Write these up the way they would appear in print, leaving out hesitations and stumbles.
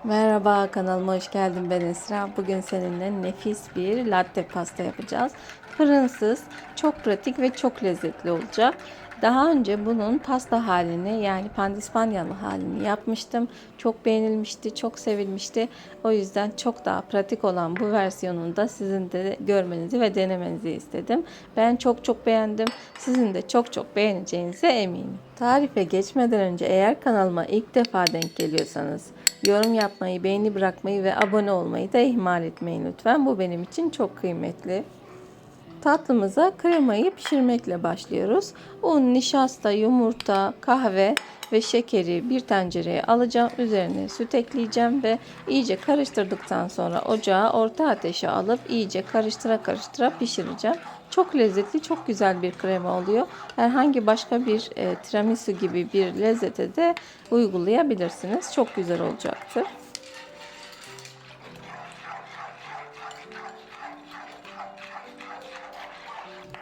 Merhaba, kanalıma hoş geldin. Ben Esra. Bugün seninle nefis bir latte pasta yapacağız. Fırınsız, çok pratik ve çok lezzetli olacak. Daha önce bunun pasta halini, yani pandispanyalı halini yapmıştım. Çok beğenilmişti, çok sevilmişti. O yüzden çok daha pratik olan bu versiyonunu da sizin de görmenizi ve denemenizi istedim. Ben çok beğendim. Sizin de çok beğeneceğinize eminim. Tarife geçmeden önce eğer kanalıma ilk defa denk geliyorsanız yorum yapmayı, beğeni bırakmayı ve abone olmayı da ihmal etmeyin lütfen. Bu benim için çok kıymetli. Tatlımıza kremayı pişirmekle başlıyoruz. Un, nişasta, yumurta, kahve ve şekeri bir tencereye alacağım. Üzerine süt ekleyeceğim ve iyice karıştırdıktan sonra ocağa orta ateşe alıp iyice karıştıra pişireceğim. Çok lezzetli, çok güzel bir krema oluyor. Herhangi başka bir tiramisu gibi bir lezzete de uygulayabilirsiniz. Çok güzel olacaktır.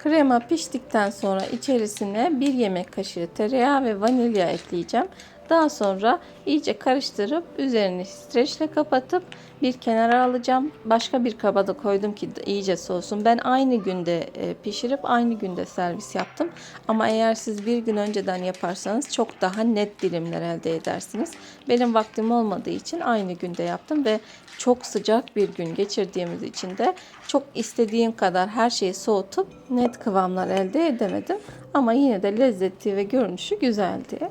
Krema piştikten sonra içerisine 1 yemek kaşığı tereyağı ve vanilya ekleyeceğim. Daha sonra iyice karıştırıp üzerini streçle kapatıp bir kenara alacağım. Başka bir kaba da koydum ki iyice soğusun. Ben aynı günde pişirip aynı günde servis yaptım. Ama eğer siz bir gün önceden yaparsanız çok daha net dilimler elde edersiniz. Benim vaktim olmadığı için aynı günde yaptım ve çok sıcak bir gün geçirdiğimiz için de çok istediğim kadar her şeyi soğutup net kıvamlar elde edemedim. Ama yine de lezzeti ve görünüşü güzeldi.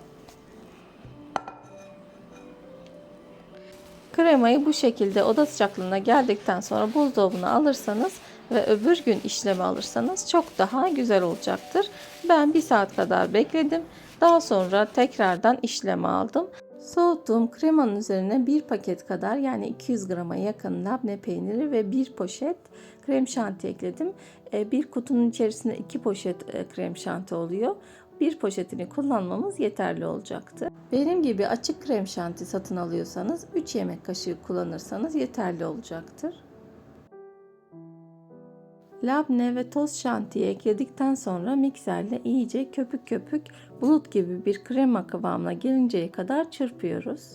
Kremayı bu şekilde oda sıcaklığına geldikten sonra buzdolabına alırsanız ve öbür gün işleme alırsanız çok daha güzel olacaktır. Ben 1 saat kadar bekledim. Daha sonra tekrardan işleme aldım. Soğuttuğum kremanın üzerine 1 paket kadar, yani 200 grama yakın labne peyniri ve 1 poşet krem şanti ekledim. Bir kutunun içerisinde 2 poşet krem şanti oluyor. 1 poşetini kullanmamız yeterli olacaktı. Benim gibi açık krem şanti satın alıyorsanız 3 yemek kaşığı kullanırsanız yeterli olacaktır. Labne ve toz şantiyi ekledikten sonra mikserle iyice köpük köpük bulut gibi bir krema kıvamına gelinceye kadar çırpıyoruz.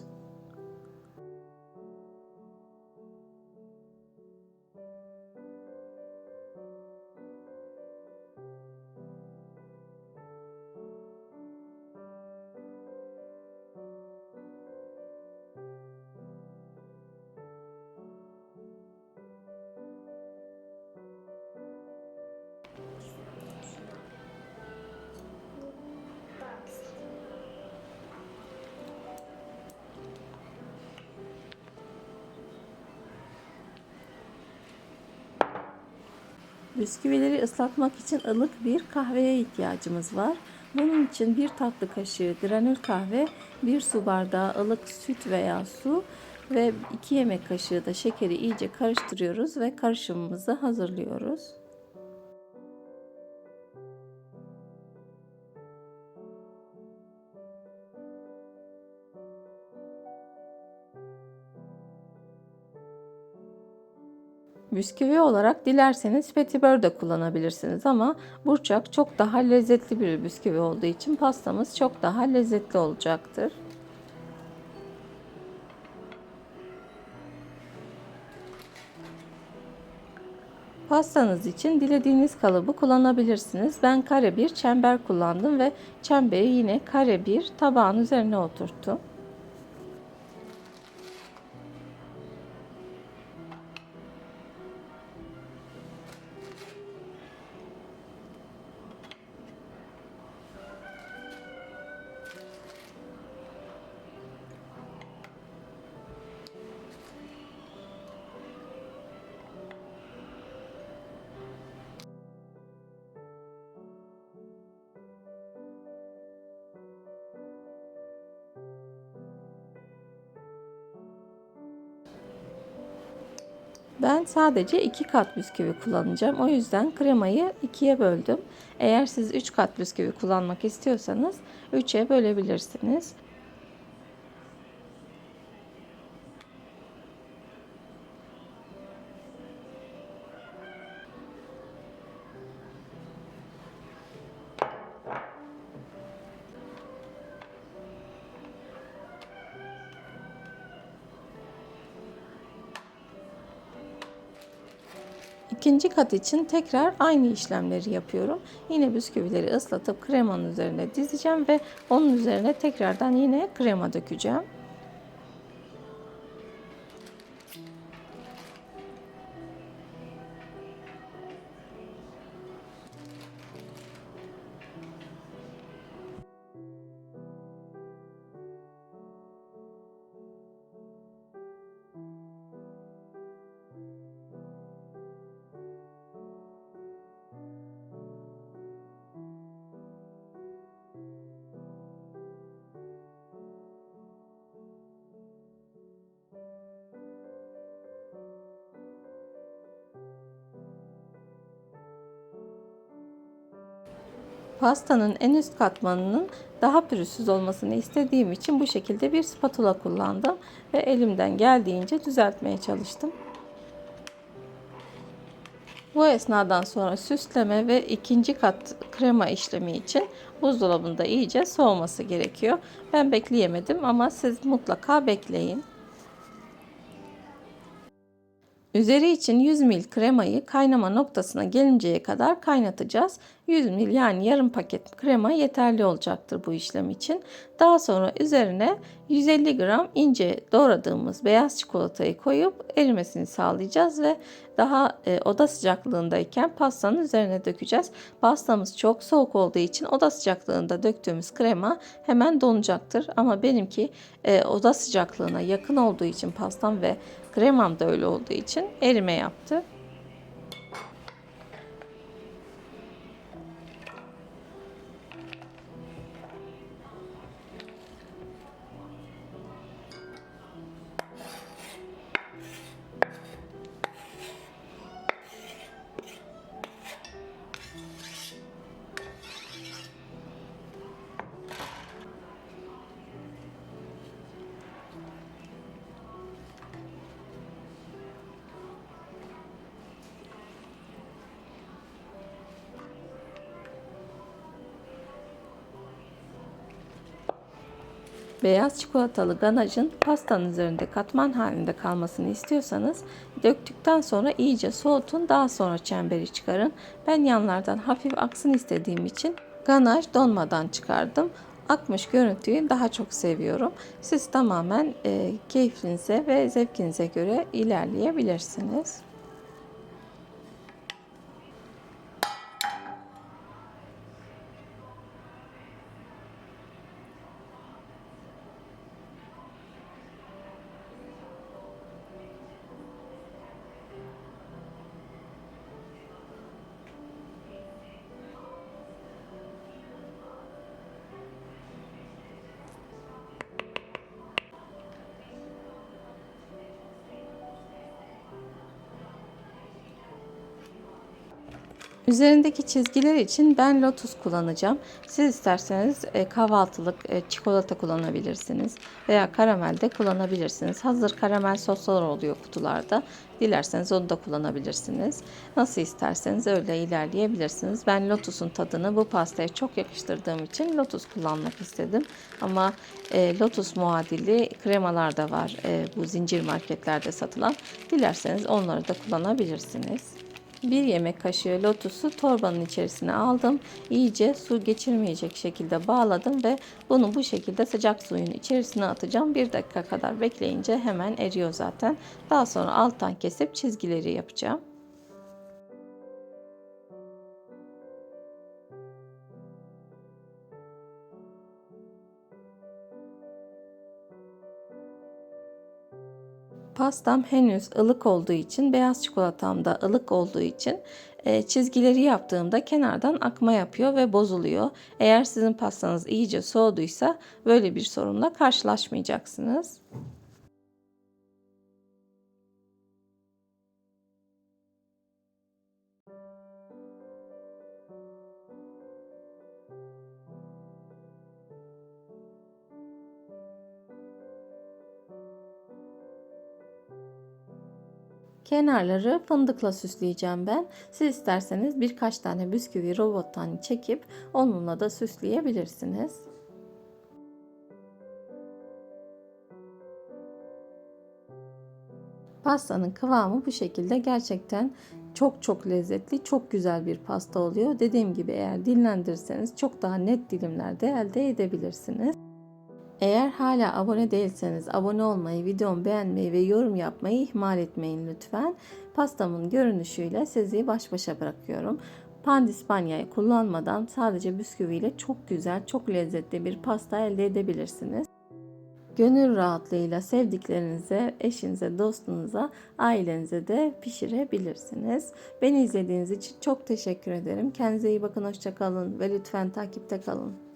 Bisküvileri ıslatmak için ılık bir kahveye ihtiyacımız var. Bunun için 1 tatlı kaşığı granül kahve, 1 su bardağı ılık süt veya su ve 2 yemek kaşığı da şekeri iyice karıştırıyoruz ve karışımımızı hazırlıyoruz. Bisküvi olarak dilerseniz petibör de kullanabilirsiniz ama burçak çok daha lezzetli bir bisküvi olduğu için pastamız çok daha lezzetli olacaktır. Pastanız için dilediğiniz kalıbı kullanabilirsiniz. Ben kare bir çember kullandım ve çemberi yine kare bir tabağın üzerine oturttum. Ben sadece 2 kat bisküvi kullanacağım. O yüzden kremayı 2'ye böldüm. Eğer siz 3 kat bisküvi kullanmak istiyorsanız 3'e bölebilirsiniz. İkinci kat için tekrar aynı işlemleri yapıyorum. Yine bisküvileri ıslatıp kremanın üzerine dizeceğim ve onun üzerine tekrardan yine krema dökeceğim. Pastanın en üst katmanının daha pürüzsüz olmasını istediğim için bu şekilde bir spatula kullandım ve elimden geldiğince düzeltmeye çalıştım. Bu esnadan sonra süsleme ve ikinci kat krema işlemi için buzdolabında iyice soğuması gerekiyor. Ben bekleyemedim ama siz mutlaka bekleyin. Üzeri için 100 ml kremayı kaynama noktasına gelinceye kadar kaynatacağız. 100 ml yani yarım paket krema yeterli olacaktır bu işlem için. Daha sonra üzerine 150 gram ince doğradığımız beyaz çikolatayı koyup erimesini sağlayacağız ve daha oda sıcaklığındayken pastanın üzerine dökeceğiz. Pastamız çok soğuk olduğu için oda sıcaklığında döktüğümüz krema hemen donacaktır. Ama benimki oda sıcaklığına yakın olduğu için pastam ve kremam da öyle olduğu için erime yaptı. Beyaz çikolatalı ganajın pastanın üzerinde katman halinde kalmasını istiyorsanız döktükten sonra iyice soğutun, daha sonra çemberi çıkarın. Ben yanlardan hafif aksın istediğim için ganaj donmadan çıkardım. Akmış görüntüyü daha çok seviyorum. Siz tamamen keyfinize ve zevkinize göre ilerleyebilirsiniz. Üzerindeki çizgiler için ben lotus kullanacağım. Siz isterseniz kahvaltılık çikolata kullanabilirsiniz veya karamel de kullanabilirsiniz. Hazır karamel soslar oluyor kutularda. Dilerseniz onu da kullanabilirsiniz. Nasıl isterseniz öyle ilerleyebilirsiniz. Ben lotusun tadını bu pastaya çok yakıştırdığım için lotus kullanmak istedim. Ama lotus muadili kremalar da var bu zincir marketlerde satılan. Dilerseniz onları da kullanabilirsiniz. 1 yemek kaşığı lotusu torbanın içerisine aldım. İyice su geçirmeyecek şekilde bağladım ve bunu bu şekilde sıcak suyun içerisine atacağım. 1 dakika kadar bekleyince hemen eriyor zaten. Daha sonra alttan kesip çizgileri yapacağım. Pastam henüz ılık olduğu için, beyaz çikolatam da ılık olduğu için çizgileri yaptığımda kenardan akma yapıyor ve bozuluyor. Eğer sizin pastanız iyice soğuduysa böyle bir sorunla karşılaşmayacaksınız. Kenarları fındıkla süsleyeceğim ben. Siz isterseniz birkaç tane bisküvi robottan çekip onunla da süsleyebilirsiniz. Pastanın kıvamı bu şekilde, gerçekten Çok lezzetli, çok güzel bir pasta oluyor. Dediğim gibi eğer dinlendirirseniz çok daha net dilimlerde elde edebilirsiniz. Eğer hala abone değilseniz abone olmayı, videomu beğenmeyi ve yorum yapmayı ihmal etmeyin lütfen. Pastamın görünüşüyle sizi baş başa bırakıyorum. Pandispanya'yı kullanmadan sadece bisküviyle çok güzel, çok lezzetli bir pasta elde edebilirsiniz. Gönül rahatlığıyla sevdiklerinize, eşinize, dostunuza, ailenize de pişirebilirsiniz. Beni izlediğiniz için çok teşekkür ederim. Kendinize iyi bakın, hoşça kalın ve lütfen takipte kalın.